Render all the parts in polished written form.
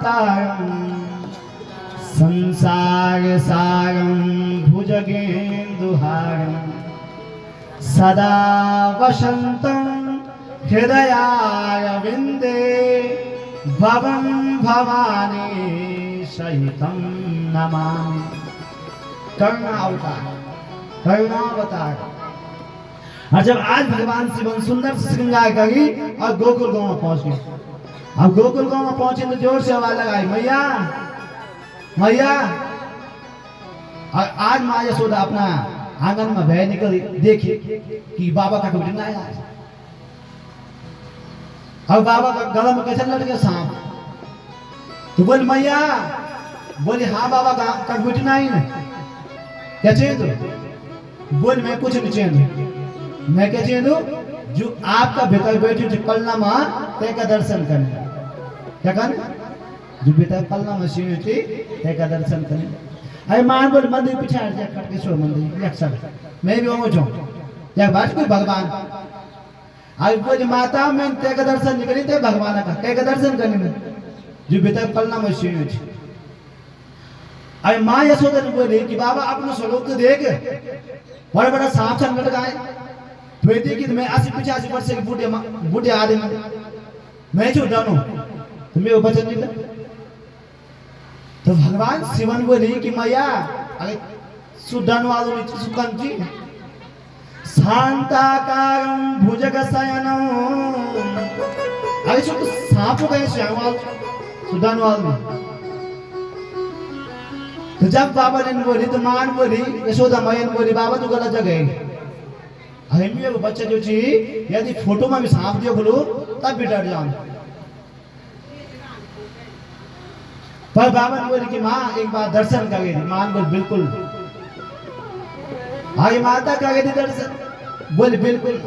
शान्ताकारं संसारसारं भुजगेन्दुहारं सदा वसन्तं हृदयारविन्दे भवं भवानी सहितं नमामि। करुणावतार। और जब आज भगवान शिव सुंदर से श्रृंगार करी और गोकुल गांव में पहुंच गए। अब गोकुल गांव में पहुंचे तो जोर से आवाज लगाई, मैया मैया। और आज माँ यशोदा अपना आंगन में बह निकल देखी कि बाबा का कभी आया। अब बाबा का गला में कैसे लट गया सांप। तो बोल मैया, बोले हाँ बाबा का कभी नहीं ना, क्या चाहिए तो? बोल मैं कुछ नहीं चाहिए, मैं क्या चाहिए तो जो आपका भीतर बैठे जो पलना माँ ते का दर्शन करने। क्या करने? जो भीतर पलना मशीन थी ते का दर्शन करने। अरे मान बोल मंदिर पीछे हट जा, खटकेश्वर मंदिर यक्षर मैं भी वहां जाऊं या बात कोई भगवान। आज बोल माता मैं ते का दर्शन नहीं करी ते भगवान का ते का दर्शन करने में जो भीतर पलना मशीन थी। अरे माँ यशोदा ने बोली कि बाबा अपने स्वरूप तो देख, बड़ा बड़ा सांप छन लटकाए। देखी मैं 80-85 वर्ष के बूढ़े आदमी मैं जो डानू तुम्हें वो बचन नहीं था। तो भगवान शिवन बोली कि मैया अरे सुडान वालों ने सुकन जी शांताकारं भुजगशयनं। अरे सो तो सांप हो गए श्यामवाल सुडान वालों। तो जब बाबा ने बोली तो मान बोली यशोदा मैया बोली बाबा तू गलत जगह है। अहमिया को बच्चा जो ची यदि फोटो में भी सांप दियो बोलो तब भी डर जाओ। पर बाबा ने बोली कि माँ एक बार दर्शन करेगी। मां बोल बिल्कुल। आगे माता करेगी दर्शन, बोले बिल्कुल।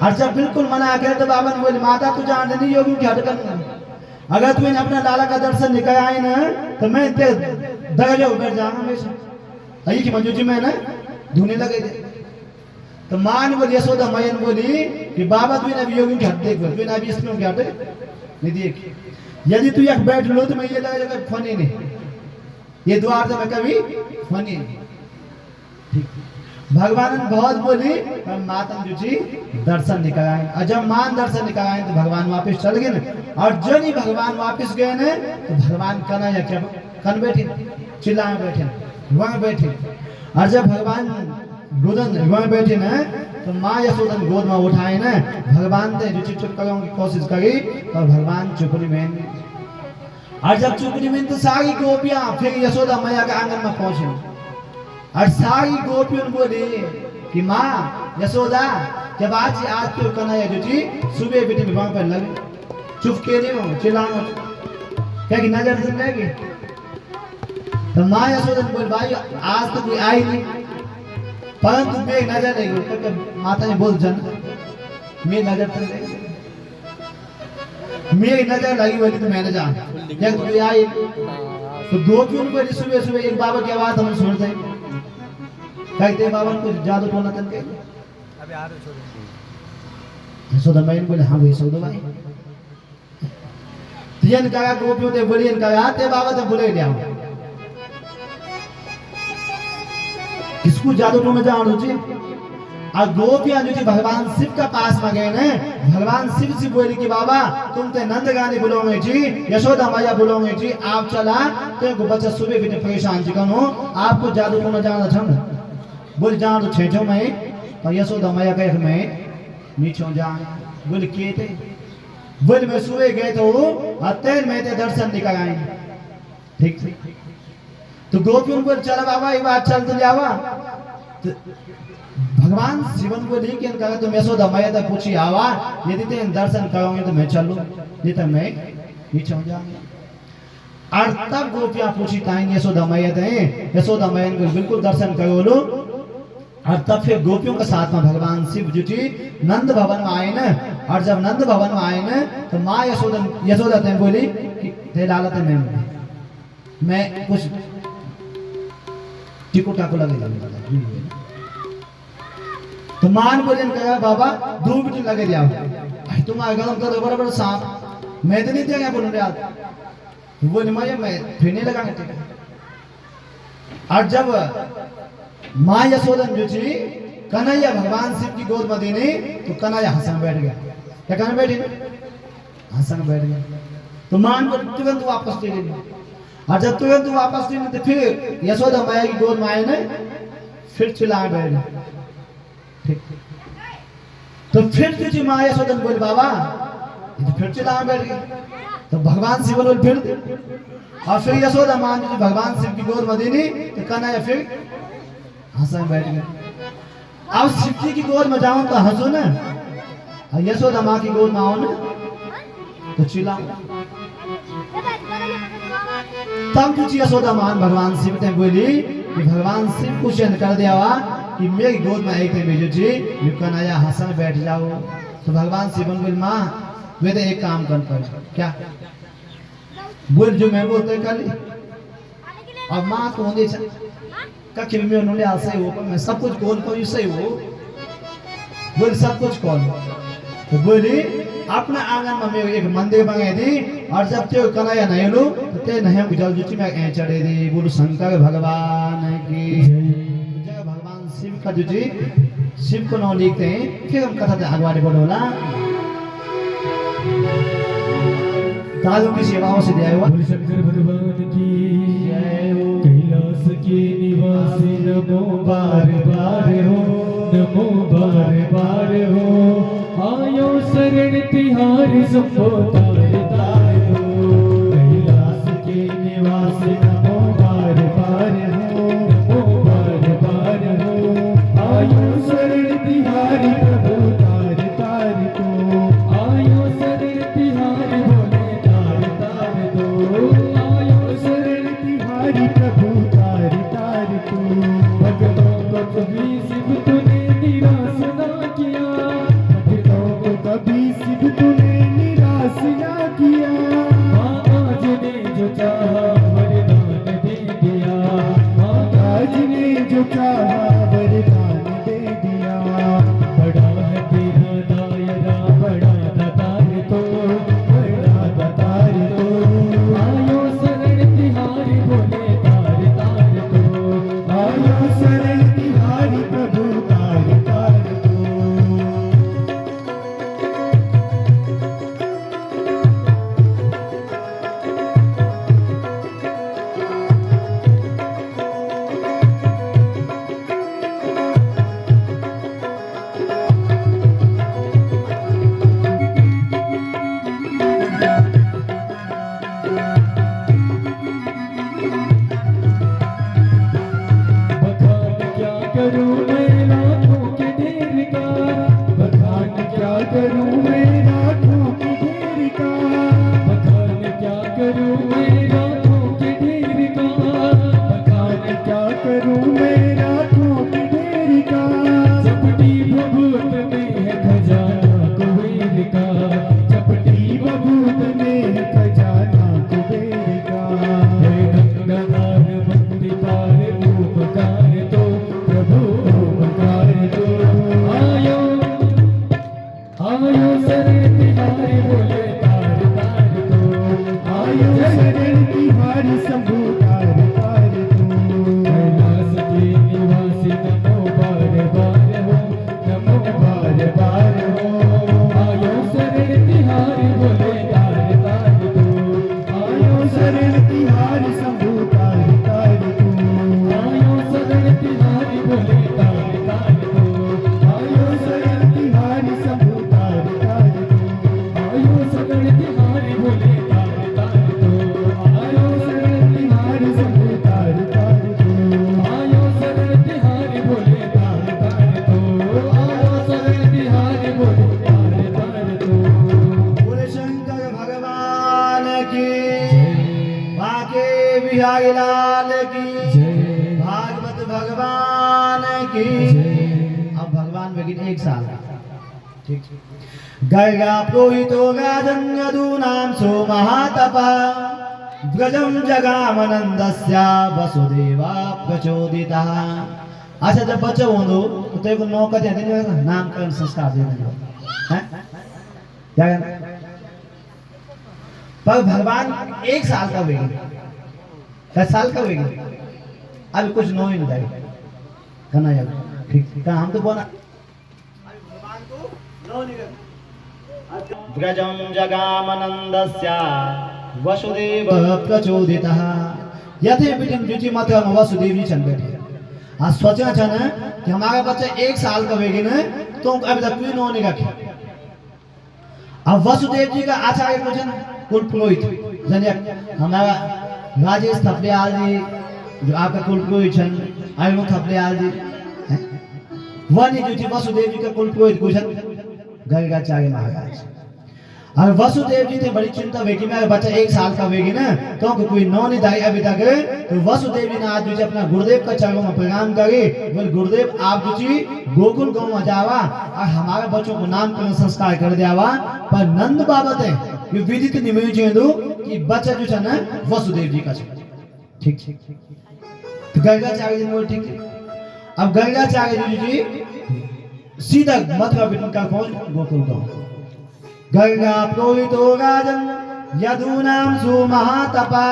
और जब बिल्कुल मना करे तो बाबा ने बोली माता तू जान नहीं योगी क्या कर, अगर तू अपना लाला का दर्शन निकल आए ना तो मैं दरजो बैठ जाऊंगा हमेशा। अई की मंजू जी मैं ना धुने लगे थे। तो मां ने बोली यशोदा मैया बोली कि बाबा तू ना योगी के हाथ देख, तू ना भी इसमें क्या हटे नहीं देख। यदि तू एक बैठ लो तो मैं ये लगा फनी नहीं, ये द्वार से मैं कभी फनी नहीं। ठीक भगवान ने बहुत बोली पर माता जो जी दर्शन निकाले। और जब मान दर्शन निकाले तो भगवान वापस चल गए ना। और जो नहीं भगवान वापस गए ना तो भगवान कना या क्या कन बैठे चिल्ला में बैठे वहां बैठे। और जब भगवान गोदन वहां बैठे ना तो माँ यशोदा गोद में उठाए ना भगवान ने जो चुप करने की कोशिश करी और भगवान चुपड़ी में। और जब चुपड़ी में तो सारी गोपियां फिर यशोदा मैया के आंगन में पहुंचे। और सारी गोपियों बोली कि माँ यशोदा जब आज तो कन्हैया जो थी सुबह बेटे में वहां पर लगे चुप के नहीं हो चिल्लाओ क्या कि नजर से रहेगी। तो माँ यशोदा बोल भाई आज तो कोई आई नहीं परंतु मेरी नजर नहीं क्योंकि माता ने बोल जन मेरी नजर तो नहीं, मेरी नजर लगी बोली तो मैंने जान क्या कोई आई। तो गोपियों को सुबह सुबह एक बाबा की आवाज हम सुनते कहते बाबा को जादू टोना तन के अबे आ रहे छोड़ यशोदा मैया बोले हाँ भाई यशोदा भाई तियन का गोपियों ते बोली इनका आते बाबा तो बोले लिया किसको जादू टोना जान रुचि। और गोपियां जो थी भगवान शिव का पास में गए ने भगवान शिव से बोली कि बाबा तुम ते नंदगानी बुलाओगे जी यशोदा मैया बुलाओगे जी आप चला तो बच्चा सुबह बेटे परेशान चिकन हो आपको जादू टोना जाना था बोल जान तो छेछो मैं और यशोदा मैया कहे मैं नीचो जान बोल के थे बोल मैं सुबह गए तो अतः मैं ते दर्शन निकल आए। ठीक तो गोपियों को चला बाबा एक बार चल तो जावा। तो भगवान शिवन को नहीं कि कहा तुम यशोदा मैया तक पूछी आवा यदि ते दर्शन करोगे तो मैं चलूं नहीं तो मैं नीचे जाऊंगा। और तब गोपियां पूछी ताएंगे यशोदा मैया थे यशोदा मैया को बिल्कुल दर्शन करो लो। और तब फिर गोपियों के साथ में भगवान शिव जी नंद भवन में आए ना। और जब नंद भवन में आए ना तो माँ यशोदा ते बोली कि ते लालत मैं कुछ टिको टाको लगे तो मान बोले कहा बाबा 2 मिनट लगे जाओ तुम्हारे गलम करो बड़ा बड़ा सांप मैं तो नहीं देंगे बोलूँ यार वो नहीं मैं फिर नहीं लगाएंगे ठीक है। और जब माँ यशोदन जो थी कन्हैया भगवान शिव की गोद में देने तो कन्हैया हंसन बैठ गया। क्या कहना बैठी हंसन बैठ गया तो मां को तुरंत वापस दे दी। और जब तुरंत वापस दे तो फिर यशोदा मैया की गोद में आए ने फिर चिल्लाए बैठ गए। ठीक तो फिर जो माँ यशोदन बोले बाबा ये तो फिर चिल्लाए बैठ गए। तो भगवान शिव बोले फिर और फिर यशोदा मां जी भगवान शिव की गोद में देनी तो कन्हैया फिर हंसन बैठ गए। अब शिव जी की गोद में जाऊं तो हंसो ना और यशोदा मां की गोद में आओ ना तो चिल्लाओ। तब जो यशोदा मां भगवान शिव ने बोली कि भगवान शिव क्वेश्चन कर दिया कि मेरी गोद में आई थे भेजो जी ये कन्हैया हंसन बैठ जाओ। तो भगवान शिव बोले माँ वे तो एक काम कर क्या बोल जो मैं बोलते कर ली अब माँ को होने कखिल में उन्होंने आशा हो पर मैं सब कुछ कॉल पर सही हो बोल सब कुछ कॉल तो बोली अपना आंगन में मैं एक मंदिर बना दी और जब ते कन्हैया नहीं लो तो ते नहीं हम जल जुची में चढ़े दी बोलो शंकर भगवान की जय। भगवान शिव का जुची शिव को नाम लिखते हैं फिर हम कथा आगवाड़ी बोलोला तालों की सेवाओं से दिया हुआ शंकर भगवान की कैलाश के निवासी नमो बार बार हो नमो बार बार हो आयो शरण तिहार संभो तार तार हो कैलाश के निवासी नमो बार बार हो नमो बार बार हो आयो शरण तिहारी प्रभु तार तार को आयो शरण तिहारी भोले तार तार को आयो शरण तिहारी प्रभु तार तार को भक्तों को कभी शिव तूने निराश ना किया भक्तों को कभी शिव तूने निराश ना किया महाराज ने जो चाहा वरदान दे दिया महाराज ने जो चाहा वरदान दे दिया बड़ा है तेरा दायरा बड़ा दातार तो बड़ा दातार तो आयो शरण तिहारी भोले तार तार तो आयो शरण तिहारी प्रभु तार तार तो बखान क्या करूं मैं लाखों के ढेर का बखान क्या करूं मैं लाखों के ढेर का बखान क्या करूं मैं लाखों के ढेर का बखान क्या करूं मैं लाखों के ढेर का चपटी बबूत में है खजाना कुबेर का चपटी बबूत में है खजाना कुबेर का है गंगाधार बंदी पार उपकार तो प्रभु उपकार तो आयो आयो शरण तिहारी बोले तार तार तो आयो शरण तिहारी शंभु तार तार तो कैलाश के निवासी नमो बार बार हो नमो बार बार हो आयो शरण तिहारी बोले तार तार तो आयो शरण तिहारी शंभु तार तार तो आयो शरण तिहारी बोले तार तार तो आयो शरण तिहारी शंभु तार तार तो आयो शरण तिहारी बोले तार तार तो आयो शरण तिहारी शंभु तार तार तो आयो शरण तिहारी बोले तार तार तो आयो शरण तिहारी बोले तार तार तो बोले शंकर भगवान की बाके बिहारी लाल की जय भागवत भगवान की। अब भगवान बगिन एक साल ठीक गर्गा पुरोहितो गाजन्यदूनां सो महातपा व्रजं जगामनन्दस्य वसुदेवा प्रचोदितः। अच्छा जब बच्चा होंदो तो तेरे को नौका दे देंगे नामकरण संस्कार दे देंगे हैं क्या कहना पर भगवान 1 साल का हुएगी, 10 साल का हुएगी, अभी कुछ नो ही नहीं करना यार। ठीक हम तो बोला भगवान को नो नहीं करना। व्रजं जगामनन्दस्य वसुदेव प्रचोदितः यथे बिटिन जुची मत वसुदेव जी छन बैठे आ सोचा छन कि हमारा बच्चा 1 साल का होगी ना तो अभी तक कोई नो नहीं रखे। अब वसुदेव जी का आचार्य को जन कुल पुरोहित जन हमारा राजेश थपलियाल जी जो आपका कुल पुरोहित छन आयु थपलियाल जी वनी जो जी वसुदेव जी का कुल पुरोहित को छन गर्गाचार्य महाराज। और वसुदेव जी थे बड़ी चिंता हुई कि मेरा बच्चा 1 साल का होगी ना तो कोई नो नहीं दाई अभी तक। तो वसुदेव जी ने आज जो अपना गुरुदेव का चरणों में प्रणाम करे बोले गुरुदेव आप जो जी गोकुल गांव में जावा और हमारे बच्चों को नामकरण संस्कार कर दियावा पर नंद बाबत है कि विदित निमय चेंदू कि बच्चा जो है ना वसुदेव जी का ठीक तो गर्गाचार्य जी बोले ठीक। अब गर्गाचार्य जी सीधा मथुरा बिटन का पहुंच गोकुल गांव। गंगा प्रोहितो राजन यदूनां सुमहातपा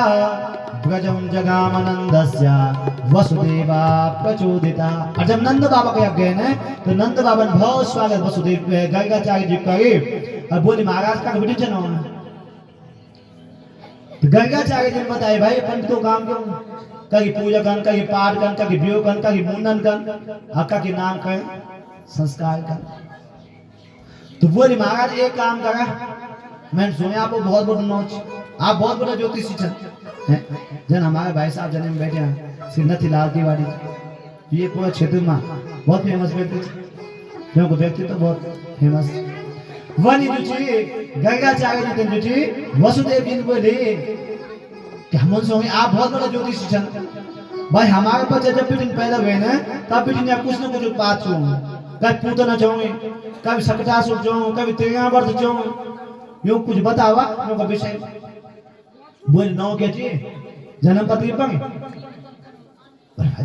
व्रजं जगामनन्दस्य वसुदेवा प्रचोदिता। और जब नंद बाबा के गए ना तो नंद बाबा ने बहुत स्वागत वसुदेव गर्गाचार्य जी करे और बोले महाराज का बेटी चलो तो गर्गाचार्य जी ने बताए भाई पंडितों काम क्यों कहीं पूजा कर कहीं पाठ कर कहीं वियोग कर कहीं मुंडन कर हक्का के नाम कर संस्कार कर। तो बोले महाराज एक काम करा मैंने सुने आपको बहुत बड़ा नौच आप बहुत बड़ा ज्योतिषी छन जन हमारे भाई साहब जने में बैठे हैं श्री नथीलाल तिवारी ये पूरा क्षेत्र में बहुत फेमस व्यक्ति क्योंकि व्यक्ति तो बहुत फेमस वनी रुचि गर्गाचार्य जी रुचि वसुदेव जी बोले कि हम उनसे आप बहुत बड़ा ज्योतिषी छन भाई हमारे बच्चे जब पिटिन पैदा हुए ना तब पिटिन या कुछ न कुछ बात छू कभी पूतना चाहूंगे कभी सकटासुर चाहूँ कभी त्रियावर्त चाहूँ यो कुछ बतावा यो का विषय बोल नौ क्या चाहिए जन्म पत्री पंग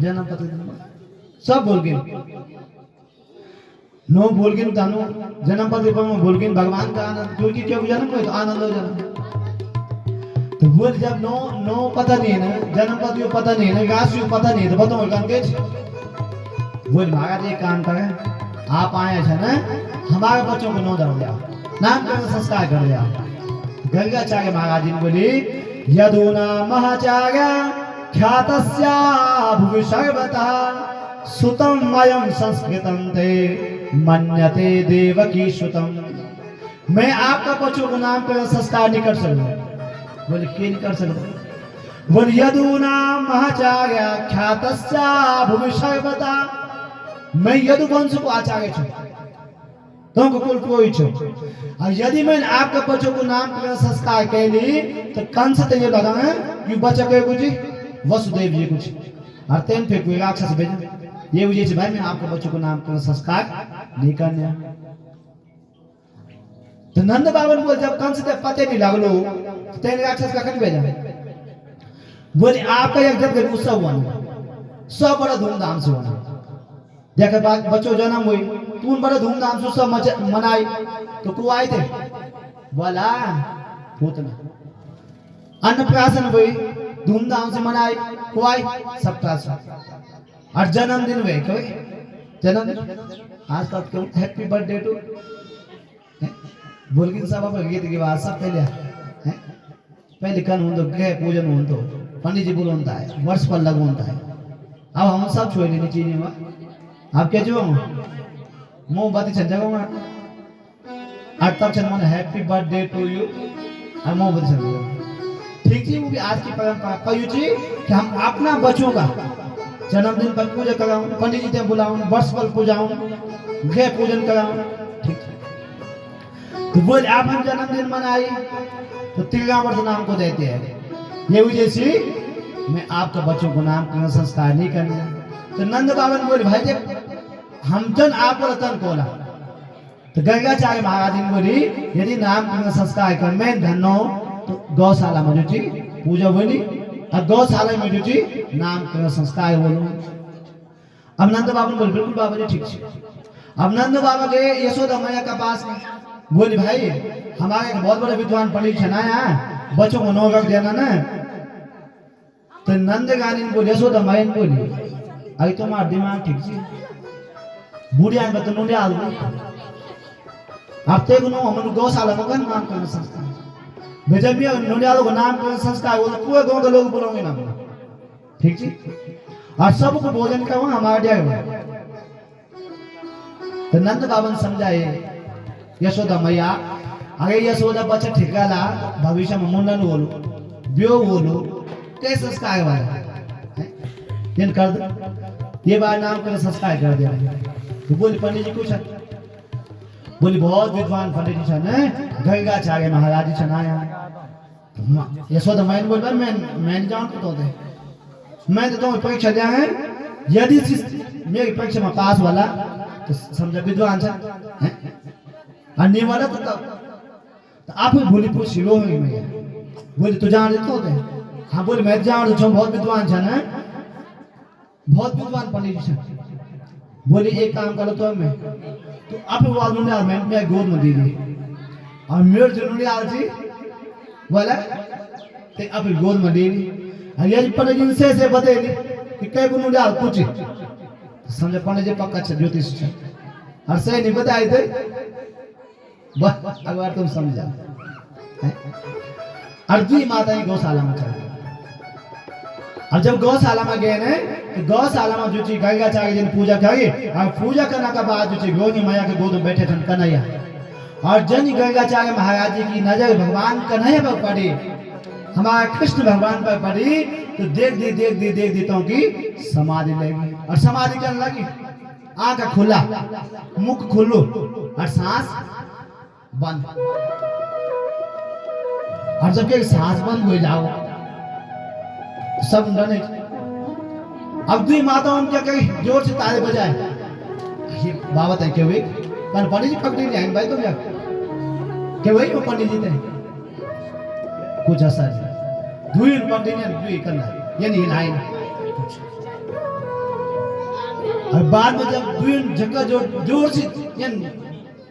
जन्म पत्री सब बोल गए नो बोल गए तानु जन्म पत्री पंग बोल गए भगवान का आनंद क्योंकि क्यों जन्म हुए तो आनंद हो जन्म। तो बोल जब नो नो पता नहीं है ना जन्म पत्री पता नहीं है ना राशि पता नहीं है तो बताओ कंकेज बोल महाराज एक काम करे आप आए थे ना हमारे बच्चों को नो दर दिया नामकरण संस्कार कर दिया। गर्गाचार्य महाराज जी ने बोली यदूना महाचार्य ख्यातस्या भुवि सर्वतः सुतम मयम संस्कृतम ते मन्यते देवकी सुतम। मैं आपका बच्चों को नामकरण संस्कार नहीं कर सकता। बोले क्यों नहीं कर सकता। बोले यदूना महाचार्य ख्यातस्या भुवि सर्वतः मैं यदुवंश को आचार्य छू तो कुल पुरोहित छू और यदि मैंने आपके बच्चों को नामकरण संस्कार कर ली तो कंस तो ये लगा है कि बच्चा के कुछ वसुदेव जी कुछ और तेन पे कोई राक्षस भेजे ये वजह से भाई मैं आपके बच्चों को नामकरण संस्कार नहीं करने। तो नंद बाबा बोल जब कंस के पते नहीं लगलो तो तेन राक्षस का कट भेजा बोले आपका एक जब उत्सव हुआ सब बड़ा धूमधाम से होना देखे बाद बच्चों जन्म हुई तू बड़े धूमधाम से सब मनाई तो को आए थे बोला पूतना अन्नप्राशन हुई धूमधाम से मनाई को आई सब प्राशन और जन्मदिन हुए कोई जन्मदिन आज तक क्यों हैप्पी बर्थडे टू बोल के सब गीत की बात सब पहले कन हो तो गृह पूजन हो तो पंडित जी बोलो होता है वर्ष पर लग होता है अब हम सब छोड़ लेनी चीजें में आप क्या जो मुंह बाती छन जगह आज तक छन मन हैप्पी बर्थडे टू यू और मुंह बाती छन ठीक जी वो भी आज की परंपरा पयु जी कि हम अपना बच्चों का जन्मदिन पर पूजा कराऊं पंडित जी से बुलाऊं वर्ष पर पूजाऊं गृह पूजन कराऊं ठीक तो बोले आप हम जन्मदिन मनाई तो त्रियावर्त नाम को देते हैं ये वजह से मैं आपके बच्चों को नामकरण संस्कार नहीं करने। तो नंद बाबा बोले भाई जब हम जन आपको रतन कोला तो गर्गाचार्य महाराज ने बोली यदि नामकरण संस्कार कर मैं धनो तो गौशाला में जो पूजा बोली और गौशाला में जो नामकरण संस्कार बोलूं। अब नंद बाबा बोले बिल्कुल बाबा जी ठीक है। अब नंद बाबा गए यशोदा मैया के पास बोले भाई हमारे बहुत बड़े विद्वान पंडित छनाया बच्चों को नौ रख देना ना तो नंद गानी बोली यशोदा मैया बोली अरे तुम्हारा दिमाग ठीक से बुढ़िया में तो नुंडे आल अब तक नो हम गौशाला में कौन नामकरण संस्कार भेजब भी नुंडे आल को नामकरण संस्कार वो पूरे गांव के लोग बुलाओगे ना ठीक जी और सबको भोजन का वहाँ हमारा दिया हुआ तो नंद बाबन समझाए यशोदा मैया अरे यशोदा बच्चा ठिकाला भविष्य में मुंडन बोलो ब्यो बोलो कैसे संस्कार वाला इन कर दो ये बार नाम कर संस्कार कर दिया तो बोली पंडित जी कुछ बोली बहुत विद्वान पंडित जी छन गंगा चागे महाराज जी छन आया यशोदा मैंने बोल मैं जाऊं तो दे मैं तो परीक्षा दिया है यदि मेरी परीक्षा में पास वाला तो समझा विद्वान छन अन्य वाला तो आप बोली पूछ लो मैं बोली तू जान देतो दे हाँ बोले मैं जान छो बहुत विद्वान छन बहुत विद्वान पंडित जी छन बोली एक काम करो तो मैं तो आप वो नुंडे मैं गोद में दी और मेरे जो नुंडे आल थी बोला ते आप गोद में दी और ये पंडित जी से बतेली कि कई को नुंडे आल कुछ समझे पंडित जी पक्का छ ज्योतिष छ और सही नहीं बताए थे बस अगर तुम समझा अर्जुन माता ही गौशाला में चल और जब गौशाला में गए ने तो गौशाला में जो चीज गंगा चागे जिन पूजा करी और पूजा करने के बाद जो चीज गोनी मैया के गोद में बैठे थे कन्हैया और जन गंगा चागे महाराज जी की नजर भगवान कन्हैया पर पड़ी हमारे कृष्ण भगवान पर पड़ी तो देख दी तो की समाधि लगी और समाधि करने लगी आंख खुला मुख खुलो और सांस बंद और जब के सांस बंद हो जाओ सब डरे अब दुई माताओं क्या कही जोर से ताले बजाए ये बाबा थे के वे पर पंडित जी पकड़े नहीं आए भाई तो क्या के वही वो पंडित जी थे कुछ असर दुई पंडित ने दुई करना ये नहीं हिलाए और बाद में जब दुई जगह जोर से ये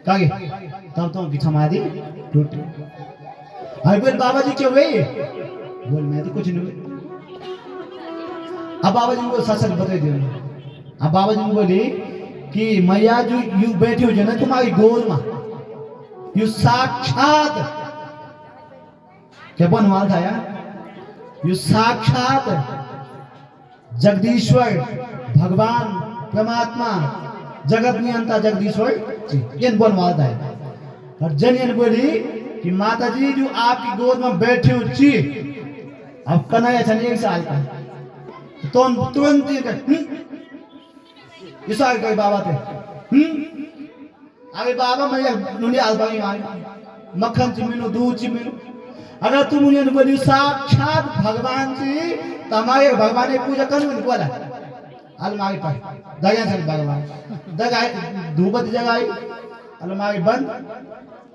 कहे तब तो की समाधि टूटी और बोल बाबा जी क्यों गए बोल मैं तो कुछ नहीं अब बाबा जी को सच सच बता दियो अब बाबा जी बोली कि मैया जो यू बैठी हो ना तुम्हारी गोद में यू साक्षात क्या बनवाल था यार यू साक्षात जगदीश्वर भगवान परमात्मा जगत नियंता जगदीश्वर ये बनवाल था और जन बोली कि माता जी जो आपकी गोद में बैठी हो ची अब कन्हैया छन 1 साल का तो तुरंत इशारा करे बाबा थे अरे बाबा मैं नुंडी आल बागी मक्खन चिमिनो दूध चिमिनो अगर तुम उन्हें बोली साक्षात भगवान जी तो हमारे भगवान की पूजा करूँ बोला अलमारी पर दया से भगवान दगाई धूपत जगाई अलमारी बंद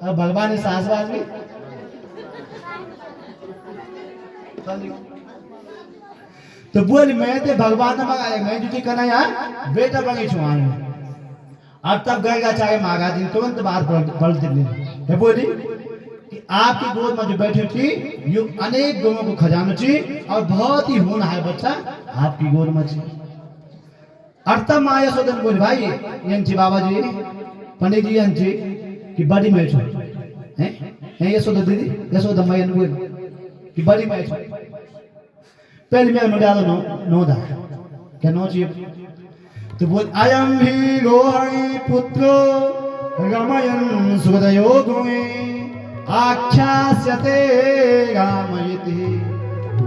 अब भगवान ने सास बाज भी तो बोल मैं ते भगवान ने मंगाया मैं जो करना यार बेटा बगी छुआए अब तब गएगा चाहे महाराज जी तुरंत बात पलट दिले बोली कि आपकी गोद में जो बैठी थी यू अनेक गौों को खजाना थी और बहुत ही होना है बच्चा आपकी गोद में थी और तब माँ यशोदा बोली भाई यंची बाबा जी पंडित जी यंची कि बड़ी मैच है यशोदा दीदी यशोदा मैया ने बोली कि बड़ी मैच पहले मैं डालो नो दा क्या नो चाहिए तो बोल अयम ही गोहरि पुत्रो रमयन् सुदयो गोए आख्यास्यते रामयति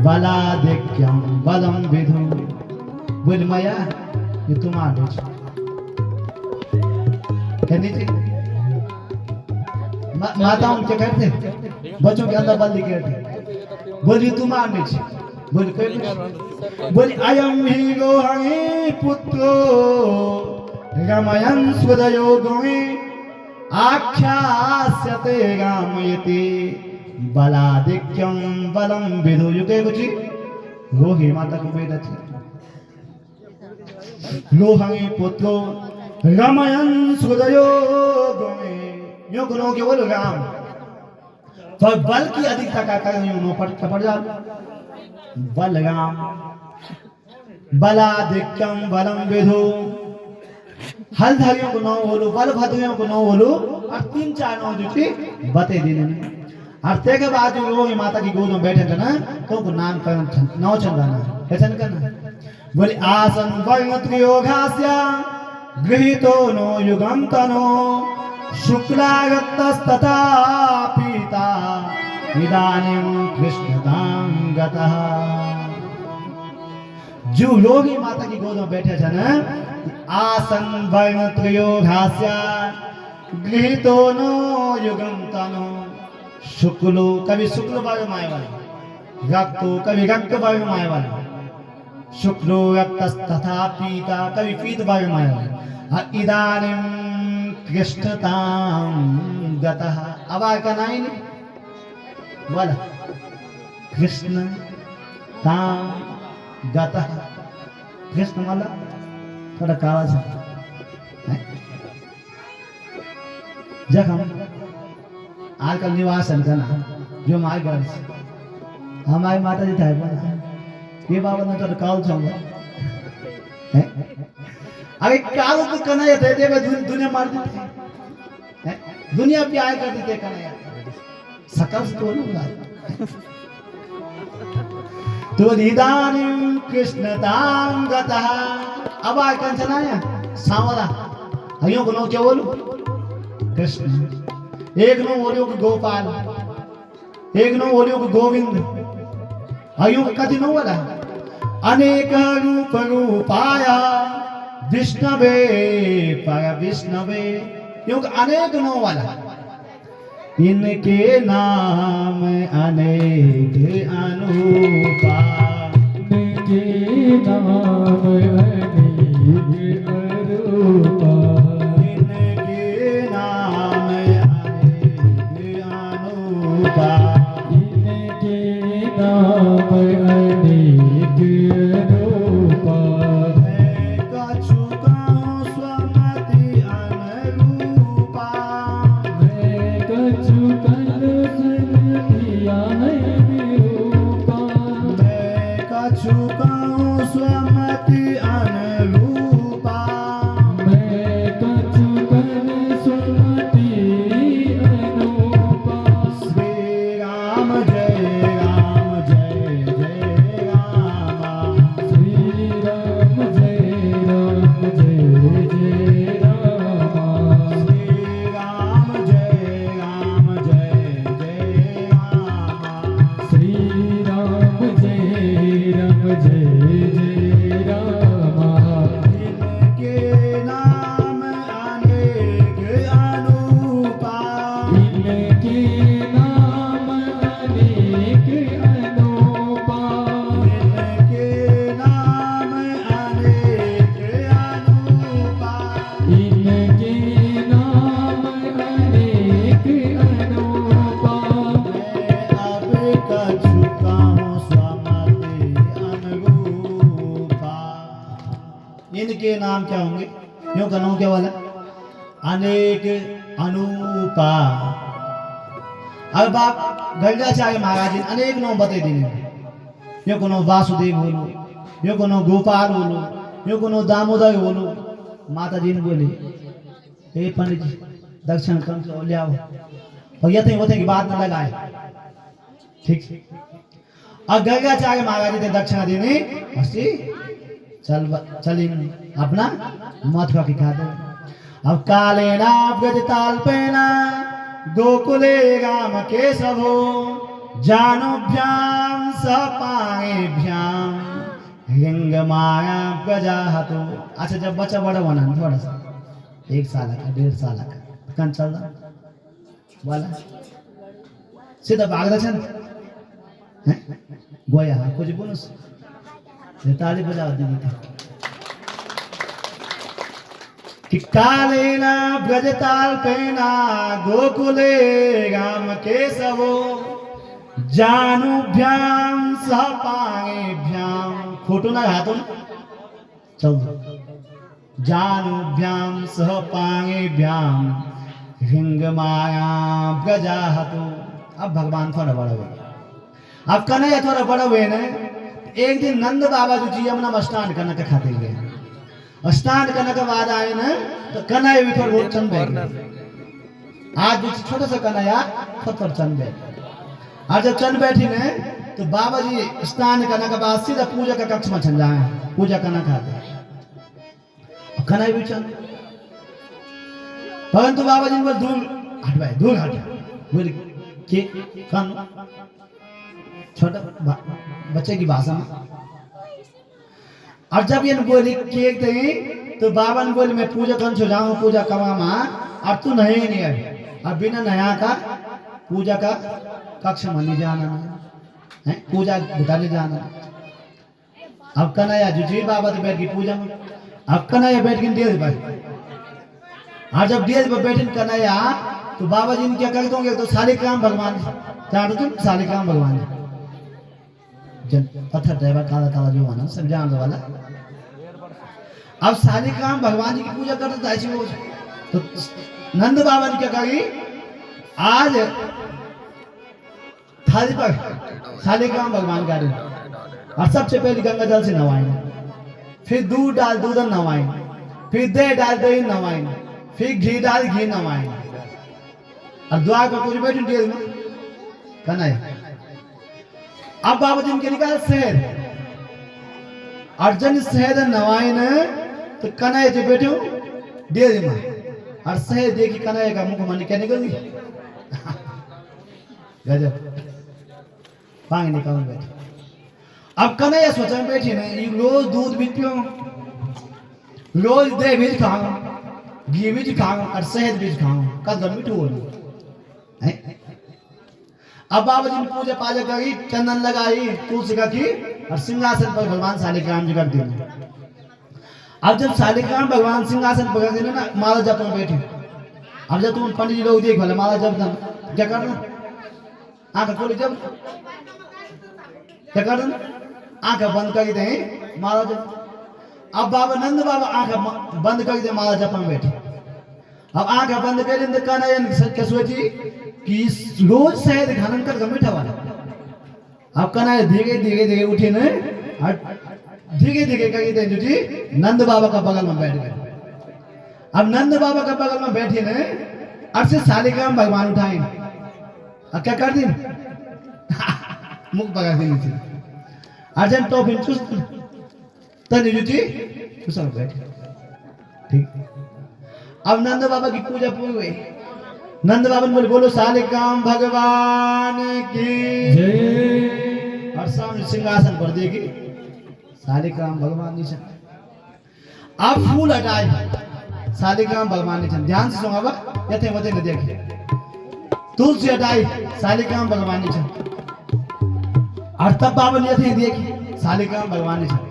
बलादिक्यं बलम विधु बोल माया ये तुम्हारे कहनी थी माताओं क्या कहते बच्चों के अंदर बल दिखे बोली तुम्हारे बोली अयम ही गोहरि पुत्रो रमयन् सुदयो गोए आख्यास्यते रामयति बलादिक्यं बलम विधु युगे कुछ रोहि माता को बेटा थी लोहरि पुत्रो रमयन् सुदयो गोए यो गुणों के बोलो राम तो बल की अधिकता का कारण यूं पड़ जा बलराम बलाधिक्यम बलम विधु हलधरियों को नौ बोलो बलभद्रियों को नौ बोलो और 3-4 नौ जो थी बते दिन में और ते के बाद जो लोग माता की गोद में बैठे थे ना तो उनको नामकरण नौ चंदाना कैसे करना बोले आसन वर्णत्रियोगास्या गृहीतो नो युगम तनो शुक्लागतस्तथा पीता इदानीं कृष्णतां गतः। जो लोग माता की गोद में बैठे थे ना आसन वर्ण त्रयोघास्या गृहीतो नो युगम तनो शुक्लो कभी शुक्ल वर्ण माय वाला रक्तो कभी रक्त वर्ण माय वाला शुक्लो रक्तस्तथा पीता कभी पीत वर्ण माय वाला इदानीं कृष्णतां गतः। अब आका नहीं बोला कृष्ण तां गतः कृष्ण वाला थोड़ा काला सा जब हम आजकल निवास है ना जो हमारे घर से हमारी माता जी था ये बाबा ने तो काल चाहूंगा अरे काल तो कन्हैया थे दुनिया मार देते दुनिया प्यार कर देते कन्हैया सकल तो नहीं तो इदानीं कृष्णतां गतः। अब आ कंचनाया सांवला अयो को नो क्या बोलू कृष्ण एक नो बोलियो को गोपाल एक नो बोलियो को गोविंद अयो कति नो वाला अनेक रूप रूपाया विष्णवे पर विष्णवे यो अनेक नो वाला इनके नाम अनेक अनूपा इनके नाम अनेक अरूपा इनके नाम अनेक अनूपा इनके नाम अनेक अरूपा मैं कछुकाऊं स्वमति अनुरूपा मैं कछुकन सुनतिया है निरूपा मैं कछुकाऊं स्वमति अनुरूपा मैं कछुकन सुनती अनूपा श्री राम जय जय राम श्री राम जय जय रामा श्री राम जय जय राम श्री राम जय जय रामा इनके नाम अनेक अनूपा इनके नाम अनेक अनूपा इनके नाम अनेक अनूपा इनके नाम अनेक अनूपा मैं अब कछुकाऊं स्वमति अनुरूपा। इनके नाम क्या होंगे क्यों कहो क्या वाला अनेक अनूपा। अब बाप गंगाचार्य महाराज जी अनेक नाम बते दिए यो कोनो वासुदेव बोलो यो कोनो गोपाल बोलो यो कोनो दामोदर बोलो माता जी ने बोले हे पंडित जी दक्षिण कम से ले आओ और यथे होते की बात न लगाए ठीक और गंगाचार्य महाराज जी ने दक्षिणा देने हसी चल अपना मत का खा दे। अब कालेना ब्रजताल पेना गोकुले राम केशवो जानोभ्याम सपाएभ्याम हिंग माया प्रजाहतो। अच्छा जब बच्चा बड़ा बना थोड़ा सा 1 साल का 1.5 साल का कौन चल रहा बोला सीधा भाग रहा है गोया कुछ बोनस ताली बजा दी थी कि कालेना ब्रजताल पेना गोकुले राम केशवो जानुभ्याम सहपांगेभ्याम खोटो ना हाथों चल जानुभ्याम सहपांगेभ्याम हिंग माया प्रजाहतो। अब भगवान थोड़ा बड़ा हुए, अब कन्हैया थोड़ा बड़ा हुए ने। एक दिन नंद बाबा जो जी यमुना में स्नान करने के खाते गए, स्नान करने के बाद आए न तो कन्हैया भी थोड़ा बहुत चंद बैठ, आज जो छोटा सा कन्हैया थोड़ा चंद बैठ। और जब चंद बैठी ने तो बाबा जी स्नान करने के बाद सीधा पूजा का कक्ष में चल जाए, पूजा करना खाते। कन्हैया भी चंद, परंतु बाबा जी ने बोल धूल हट भाई, धूल हट। बोले के कौन छोटा बच्चे की भाषा में। और जब ये बोली केक थे तो बाबा ने बोले मैं पूजा कर छो जाऊँ, पूजा कमा माँ, और तू नहीं है, अब बिना नया का पूजा का कक्ष में नहीं जाना है, पूजा बताने जाना। अब कन्हैया जुजी बाबा तो बैठ गई पूजा में। अब कन्हैया बैठ गई डेज पर, और जब डेज पर बैठे कन्हैया तो बाबा जी ने क्या करते होंगे, तो शालिग्राम भगवान जानते तुम, शालिग्राम भगवान जन पत्थर ड्राइवर काला काला जो है ना सब जान दो वाला। अब शालिग्राम भगवान जी की पूजा करते थे ऐसी रोज। तो नंद बाबा ने क्या करी, आज थाली पर शालिग्राम भगवान का दिन, और सबसे पहले गंगा जल से नवाएंगे, फिर दूध डाल दूध नवाएंगे, फिर दही डाल दही नवाएंगे, फिर घी डाल घी नवाएंगे। और द्वार पर पूरी बैठी डेज में कन्हैया। अब बाबा जी के निकाल शहद, और जन शहद नवाए न तो कन्हैया जो बैठे डेज में, और शहद देखी कन्हैया का मुख मन क्या निकल गई गजब पानी निकाल बैठे। अब कन्हैया सोचा में बैठी न रोज दूध भी पियो, रोज दही भी खाऊं, घी भी खाऊं, और शहद भी खाऊं, कल मिठू हो। अब बाबा जी ने पूजा पाजा करी, चंदन लगाई, तुलसी का की, और सिंहासन पर भगवान शालिग्राम जी कर दिए। अब जब शालिग्राम भगवान सिंहासन पर देने ना माला जप में बैठे। अब जब तुम पंडित जी लोग देख भले माला जप दन क्या करना, आंख खोली जब क्या करना, आंख बंद कर दे माला जप। अब बाबा नंद बाबा आंख बंद कर दे माला जप में बैठे। अब आंख बंद कर दे कन्हैया क्या सोची कि रोज शहद खानन कर मीठा वाला। अब कन्हैया धीरे धीरे धीरे उठे न, और धीरे धीरे कही जो जी नंद बाबा का बगल में बैठ गए। अब नंद बाबा का बगल में बैठे न, और से शालिग्राम भगवान उठाए, अब क्या कर दी मुख पकड़ दी नीचे, अर्जन टॉपिन चुस्त तनी जो जी चुस्त बैठे। ठीक, अब नंद बाबा की पूजा पूरी हुई। नंद बाबा बोले बोलो शालिग्राम भगवान की जय। और सामने सिंहासन पर देखी शालिग्राम भगवान निशान। अब फूल हटाए शालिग्राम भगवान निशान, ध्यान से सुनो अब यथे वथे न देखे। तुलसी हटाई शालिग्राम भगवान निशान, और तब बाबा ने यथे देखी शालिग्राम भगवान निशान।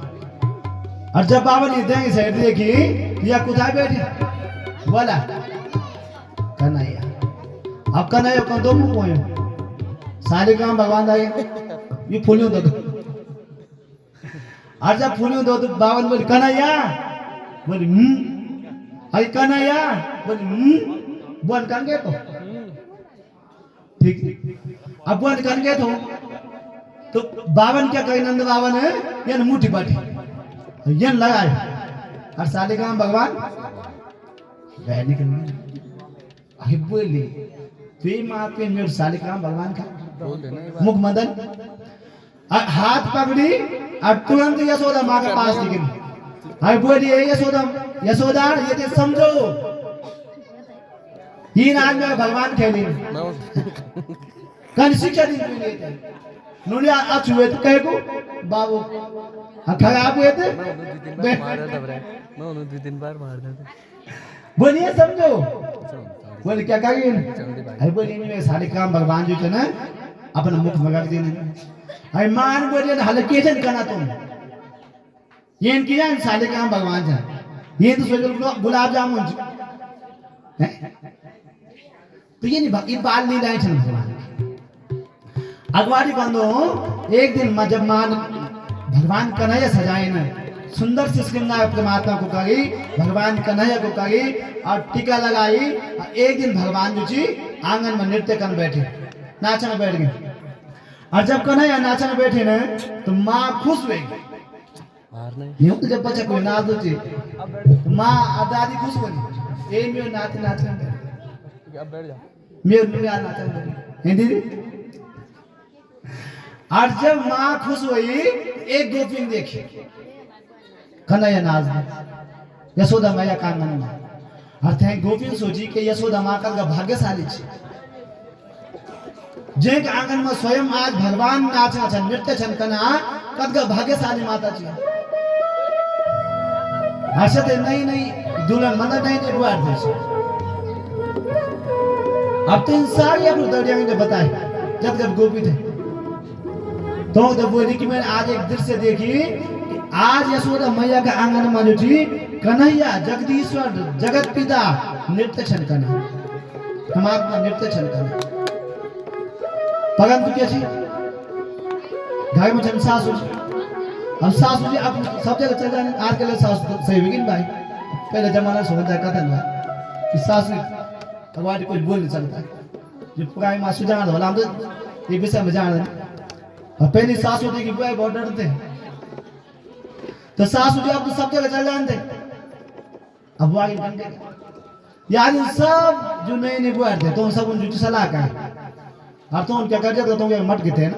और जब बाबा ने देंगे साइड देखी या कुदाई बैठी बोला कन्हैया। अब कन्हैया कौन दो मुंह पोयो शालिग्राम भगवान आए ये फूलियों दो। और जब फूलियों दो तो बाबा ने बोली कन्हैया, बोली अरे कन्हैया, बोली बंद कर गए तो ठीक। अब बंद कर गए तो बाबा ने क्या कही नंद बाबा ने ये मुट्ठी बाटी ये लगाए, और शालिग्राम भगवान बाहर निकल गए। बोली तो माँ पे मेरे शालिग्राम भगवान का मुख मदन, हाथ पकड़ी और तुरंत यशोदा माँ के पास निकली। हाय बोली यशोदा, यशोदा ये तो समझो ये आज में भगवान खेली कल शिक्षा दी थे नुने अछुए तो कहे को बाबू खराब हुए थे मैं उन्हें 2-3 बार मार देता। बोलिए समझो, बोले क्या कहेंगे अरे बोलिए नहीं शालिग्राम भगवान जो थे ना अपना मुख मगा देने अरे मान बोलिए ना हल्के जन करना तुम ये इनकी जान शालिग्राम भगवान था ये तो सोच गुलाब जामुन तो ये नहीं बाल नहीं लाए थे भगवान अगवाड़ी बंदो। एक दिन जब मान भगवान कन्हैया सजाए न सुंदर से श्रृंगार परमात्मा को करी, भगवान कन्हैया को करी और टीका लगाई। एक दिन भगवान जो जी आंगन में नृत्य कर बैठे नाचने बैठ गई। और जब कन्हैया नाचने बैठे ना तो माँ खुश हुई। यूं तो जब बच्चा कोई नाच दो तो माँ और दादी खुश बनी, ए मेरो नाच नाचने मेरो नुया नाचने बैठी हिंदी। और जब माँ खुश हुई एक गोपिन देखी कन्हैया नाच दे यशोदा मैया का आंगन में। और थे गोपिन सोची कि यशोदा माँ का भाग्यशाली छे जे के आंगन में स्वयं आज भगवान नाचा छन नृत्य छन कना कदगा भाग्यशाली माता छी। हर्षद नहीं नहीं दुल्हन मन नहीं नहीं बुआर दे। अब तो सारी अपनी दौड़िया ने बताए जब जब गोपी थे तो बोली कि मैंने आज एक दृश्य देखी कि आज यशोदा मैया के आंगन में जो थी कन्हैया जगदीश्वर जगत पिता नृत्य छन कना परमात्मा नृत्य छन कना। परंतु क्या छी घर में छन सासू जी। अब सासू जी अब सब जगह चल जाने आज के लिए सासू सही होगी भाई। पहले जमाना से होता कथन है कि सासू हमारी कुछ बोल नहीं सकता जो पुरानी माँ सुजान वाला हम तो ये विषय में जान रहे। और पहली सासू जी की बुआई बहुत डरते तो सासू जी अब तो सब जगह चल जानते। अब वो आगे बन गए यार सब जो नए नए बुआई थे तो सब उन जो सलाह का और तो उन क्या कर जाते तो मट गए थे ना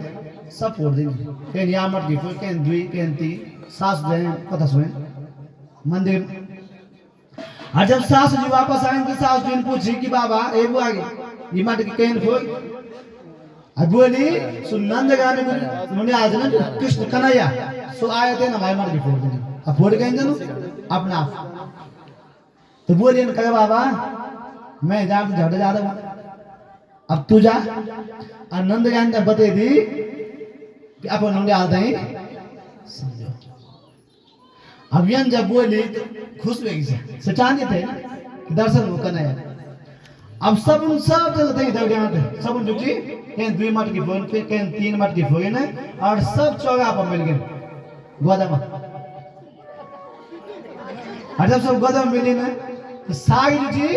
सब फोड़ देंगे कहीं यहाँ मट गई कहीं दुई कहीं तीन सास जो कथा सुने मंदिर। और जब सासू जी वापस आए तो सासू जी ने पूछी कि बाबा ये वो आगे ये मट की कहीं फोड़। अब बोली सुनंद गाने मुझे आज ना कृष्ण कन्हैया सो आए थे ना भाई मट की फोड़ देंगे। अब फोड़ कहीं जानो अपना तो बोलिए न कहे बाबा मैं जा झट जा रहा हूं अब तू जा। और नंद ज्ञान ने बते दी कि अपन नंदे आते हैं समझो। अब यन जब बोली तो खुश हुए से चाहते थे दर्शन वो कन्हैया। अब सब जगह थे सब जुटी कहीं 2 मट की फोन पे कहीं 3 मट की फोन है और सब चौगा पर मिल गए गोदा में। और जब सब गोदा में मिली ना तो सारी जुटी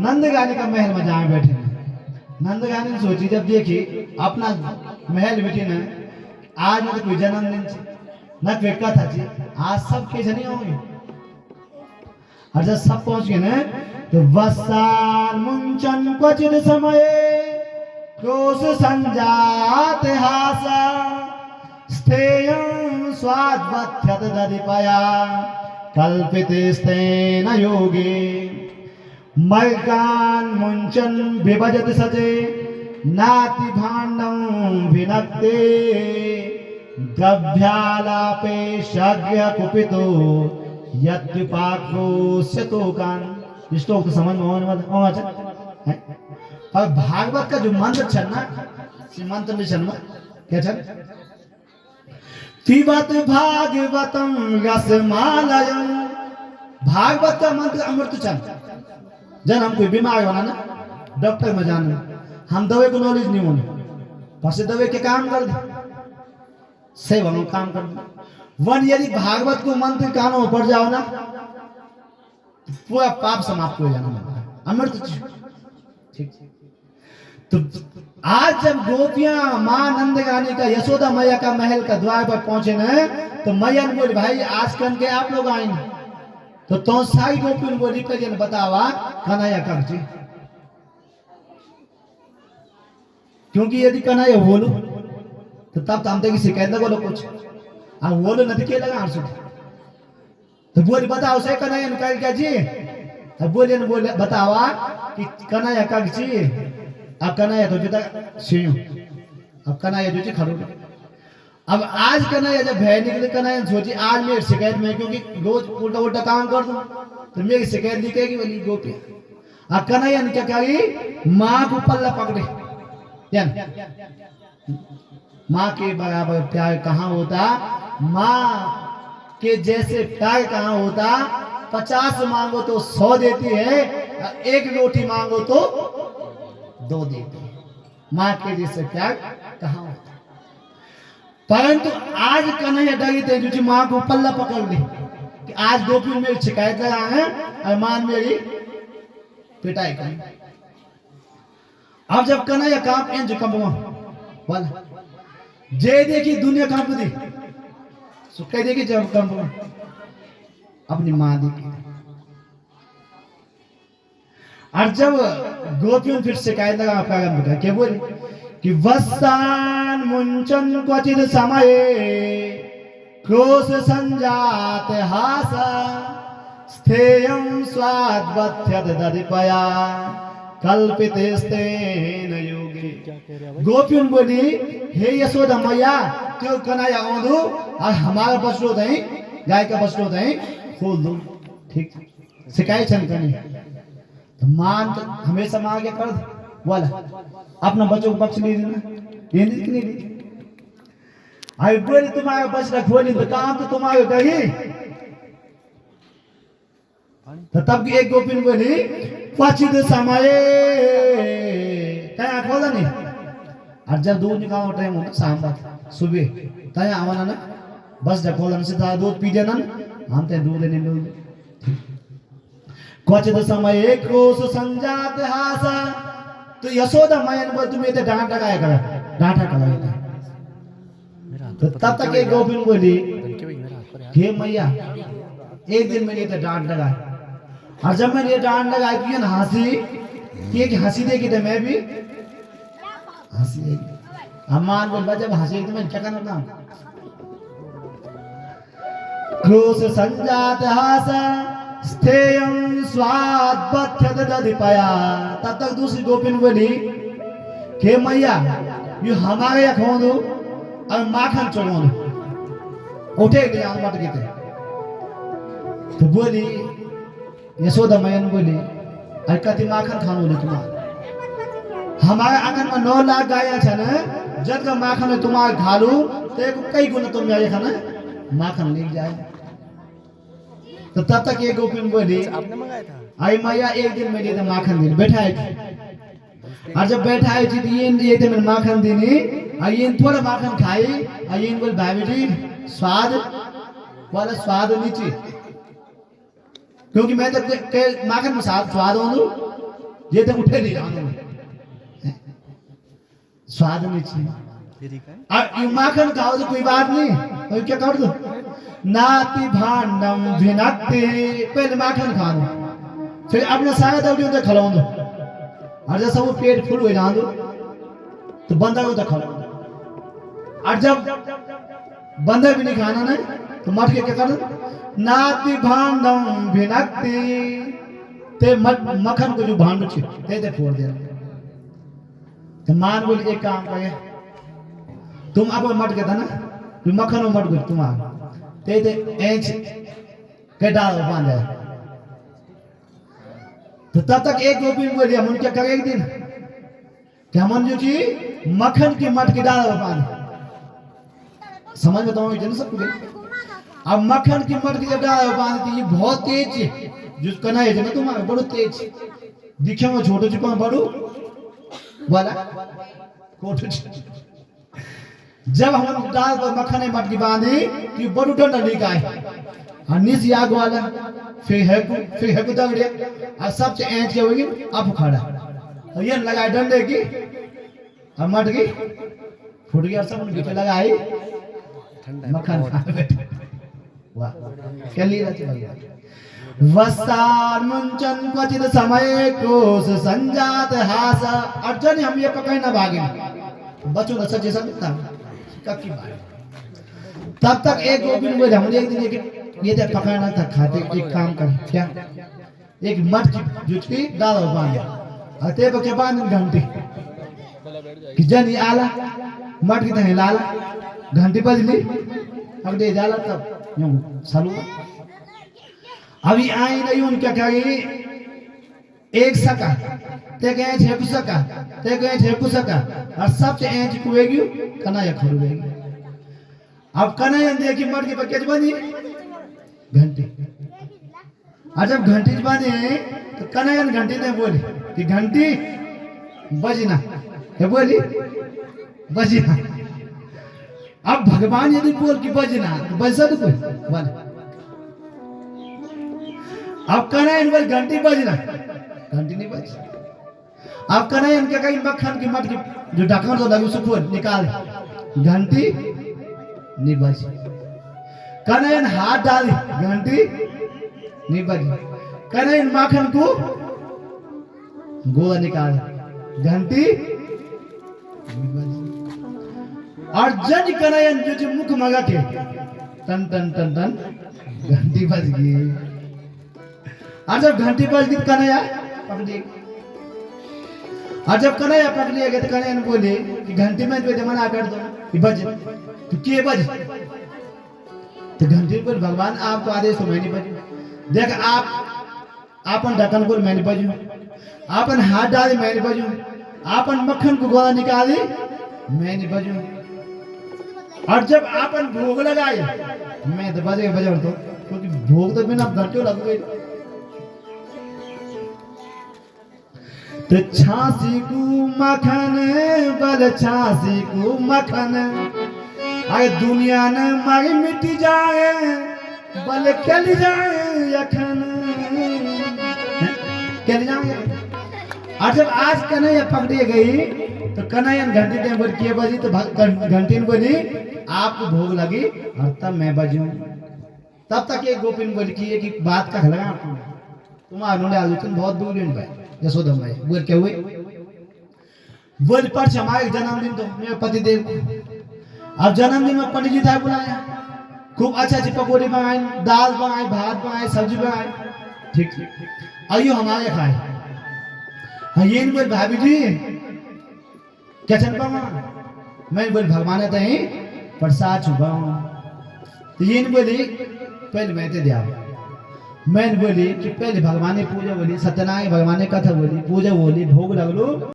नंदगानी का महल में जहाँ बैठे नंदगानी ने सोची जब देखी अपना महल बैठी ना आज न तो कोई जन्मदिन न कोई कथा थी आज सब के नहीं होंगे। और जब सब पहुंच गए ना तो वसान मुंचन क्वचित समय क्रोश संजात हासा स्थेयं स्वाद्वत्यत दधिपया कल्पिते स्तेन योगे मर्गान मुंचन विभजत सजे नाति भांडं विनक्ते गभ्यालापे शग्य कुपितो यत्युपाक्रोश्यतोकान। श्लोक तो समझ में आना और भागवत का जो मंत्र छन ना मंत्र भी छन क्या छन पिबत भागवतम रसमालयम। भागवत का मंत्र अमृत छन। जन हम कोई बीमार बना ना डॉक्टर में जाना हम दवाई को नॉलेज नहीं होने बस दवाई के काम कर दे सेवा में काम कर दे वन यदि भागवत को मंत्र कानों में पड़ जाओ ना पूरा पाप समाप्त हो जाना अमृत ठीक। तो आज जब गोपियां मां नंदगानी का यशोदा मैया का महल का द्वार पर पहुंचे ना तो मैया ने बोली भाई आज कन के आप लोग आएंगे तो साई गोपी ने बोली पहले बतावा कन्हैया कब जी क्योंकि यदि कन्हैया बोलो तो तब तो हम तक शिकायत ना बोलो कुछ अब बोलो नहीं के लगा हर्ष तो बोली बताओ से कन्हैया निकाल क्या जी। अब बोले न बोले बतावा कि कन्हैया कब जी। अब कन्हैया तो पिता सिंह अब कन्हैया जो जी खड़ो। अब आज कन्हैया जब भय निकले कन्हैया सोची आज मेरी शिकायत में क्योंकि रोज उल्टा उल्टा काम कर दूं तो मेरी शिकायत लिखेगी वाली गोपी। अब कन्हैया ने क्या करी माँ को पल्ला पकड़े माँ के बराबर प्यार कहाँ होता माँ के जैसे प्यार कहाँ होता 50 मांगो तो 100 देती है एक रोटी मांगो तो 2 देती है। माँ के जैसे प्यार कहाँ होता। परंतु आज कन्हैया डरी थे जो माँ को पल्ला पकड़ ली कि आज गोपी मेरी शिकायत लगा है और मां मेरी पिटाई करें। अब जब कन्हैया काम बोला जे देखी दुनिया कांप दी सो कह देखी जब कंप अपनी माँ देखी। और जब गोपियों फिर शिकायत लगा पैगंबर का क्या बोले कि वस्तान मुंचन क्वचित समय क्रोश संजात हास स्थेयं स्वाद्वत्यत दधिपया कल्पितेस्तेन योगे। गोपियों बोली हे यशोदा मैया त्यो कन्हैया आउँदो और हमारा बछड़ो दही गाय का बछड़ो दही खोल दो। ठीक शिकायत छन कनी तो मान तो हमेशा मांगे कर बोला अपना बच्चों को पक्ष नहीं देना ये नहीं दी। आई बोली तुम्हारे बछड़ा खोली तो काम तो तुम्हारे कही। तो तब की एक गोपिन बोली क्वचित समय क्या खोला नहीं। और जब दूध निकालने टाइम होता शाम बात सुबह तय आवाना ना बस जब खोलन से था दूध पी देना हम ते दूध नहीं दूध। क्वचित समय क्रोश संजात हास। तो यशोदा मैया ने बोल तुम्हें तो डांट लगाया करा डांटा कराया। तो तब तक एक गोपिन बोली हे मैया एक दिन मैंने तो डांट लगाया और जब मैंने डांट लगाई कि ना हंसी कि हंसी देखी तो मैं भी हंसी देखी। अम्मान बोल जब हंसी तो मैं क्या करना था। क्रोश संजात हास स्थेयं स्वाद्वत्यत दधिपया। तब तक दूसरी गोपिन बोली हे मैया ये हमारे यहाँ खो दो और माखन चढ़ो दो उठे गए मट गए थे। तो बोली यशोदा मैया बोली अरे कति माखन खानो ले तुम्हारा हमारे आंगन में 9 लाख गाय छन जब का माखन में तुम्हारे खा लू तो कई गुना तुम जाए खाना माखन ले जाए। तो तब तक ये गोपिन बोली आपने मंगाया था आई मैया एक दिन मेरे लिए माखन दी बैठाई थी और जब बैठाई थी तो ये मैंने माखन देनी और ये थोड़ा माखन खाई और ये बोल भाभी जी स्वाद वाला स्वाद नीचे क्योंकि मैं तो माखन में स्वाद हो ये तो उठे नहीं जाऊंगा स्वाद नीचे और ये माखन खाओ तो कोई बात नहीं और क्या कर दो नाति भांडम भिनक्ति पहले माखन खा दो फिर अपने सारा दौड़ी उधर खिलाओ दो और जैसा वो पेट फुल हो जाए दो तो बंदा को तो खिलाओ और जब बंदा भी नहीं खाना ना तो मट के क्या कर दो नाति भांडम भिनक्ति ते मक्खन को जो भांडू छे ते फोड़ दे। तो मान बोली एक काम करे तुम अब मट के था ना जो मक्खन में मट गई तुम्हारा ते एंच के डाल बांध है। तो तब तक एक गोपिन बोली हम क्या करें एक दिन क्या मन जो की मक्खन की मट की डाल बांध समझ बताऊं जन सब कुछ। अब मक्खन की मट की जब डाल बांधती ये बहुत तेज जिसका ना है ना तुम्हारा बड़ो तेज दिखे में छोटे चुका बड़ो वाला कोट जब हम डाल पर मक्खन मट की बांधी कि बड़ो डंडा निकाय और नीचे आग वाला फिर है को दगड़े और सबसे एंच के होगी अब खड़ा और ये लगाए डंडे की और मट की फूट गया सब उनके पे लगाई मक्खन खा बैठे। वाह क्या ली रहती भैया। वस्तार मुंचन क्वचित समय क्रोश संजात हास। अर्जुन हम ये पकड़ ना भागे बच्चों का सच्चे सब था कक्की बात। तब तक एक गोपिन बोले हम एक दिन ये तो पकड़ना था खाते एक काम कर क्या एक मट की जुटकी डालो बांध अते बके बांध घंटी कि जनी आला मट की तहे लाला घंटी बजली अब दे जाला तब यूं चालू अभी आई नहीं उन क्या कही एक सका ते गए छेकु सका ते गए छेकु सका और सबसे एंच कुएगी कन्हैया खड़ुएगी। अब कन्हैया देखी मट के बकेज बनी घंटी और जब घंटी बने तो कन्हैया घंटी ने बोली कि घंटी बजना क्या बोली बजना। अब भगवान यदि बोल कि बजना तो बज सकते कोई बोल अब कन्हैया बोल घंटी बजना घंटी नहीं बज। अब कने इनके कहीं मक्खन की मट की जो ढक्कन तो लगी उसको निकाल, घंटी नहीं बजी। कने इन हाथ डाली, घंटी नहीं बजी। कने इन मक्खन को गोला निकाल, घंटी नहीं बजी। और जज कने इन जो मुख मगा के टन टन टन टन घंटी बज गई। और जब घंटी बज गई तो कन्हैया पकड़ी। और जब कन्हैया पकड़ी गए तो कन्हैया ने बोले कि घंटी में तो मना कर दो कि बज, तो के बज, तो घंटी पर भगवान आपको आदेश हो, मैंने बजू। देख आप आपन ढक्कन को मैंने बजू, आपन हाथ डाली मैंने बजू, आपन मक्खन को गोला निकाली मैंने बजू। और जब आपन भोग लगाए मैं तो बजे बजे तो, क्योंकि भोग तो बिना घंटों लग गई। तो छासी को मखन बल छासी को मखन, आगे दुनिया ने मारी मिट जाए बल कल जाए यखन, कल जाए। और जब आज कन्हैया पकड़ी गई तो कन्हैया घंटी दे बोल किए बजी, तो घंटी ने बोली आपको भोग लगी और तब मैं बजूं। तब तक ये गोपिन बोली कि ये की बात का लगा आपको, तुम्हारा नोले आलोचन बहुत दूर है भाई यशोदा भाई। बोल क्या हुए, बोल पर हमारे जन्मदिन तो मेरे पति देव को। अब जन्मदिन में पंडित जी था बुलाया, खूब अच्छे अच्छे पकौड़े बनाए, दाल बनाए, भात बनाए, सब्जी बनाए, ठीक आइयो हमारे खाए। हाँ ये बोल भाभी जी क्या चल पाऊंगा, मैं बोल भगवान तो ही प्रसाद छुपा हूँ। तो ये बोली पहले मैं ते दिया, मैं बोली कि पहले भगवान ने पूजा बोली, सत्यनारायण भगवान ने कथा बोली, पूजा बोली, भोग लगलो।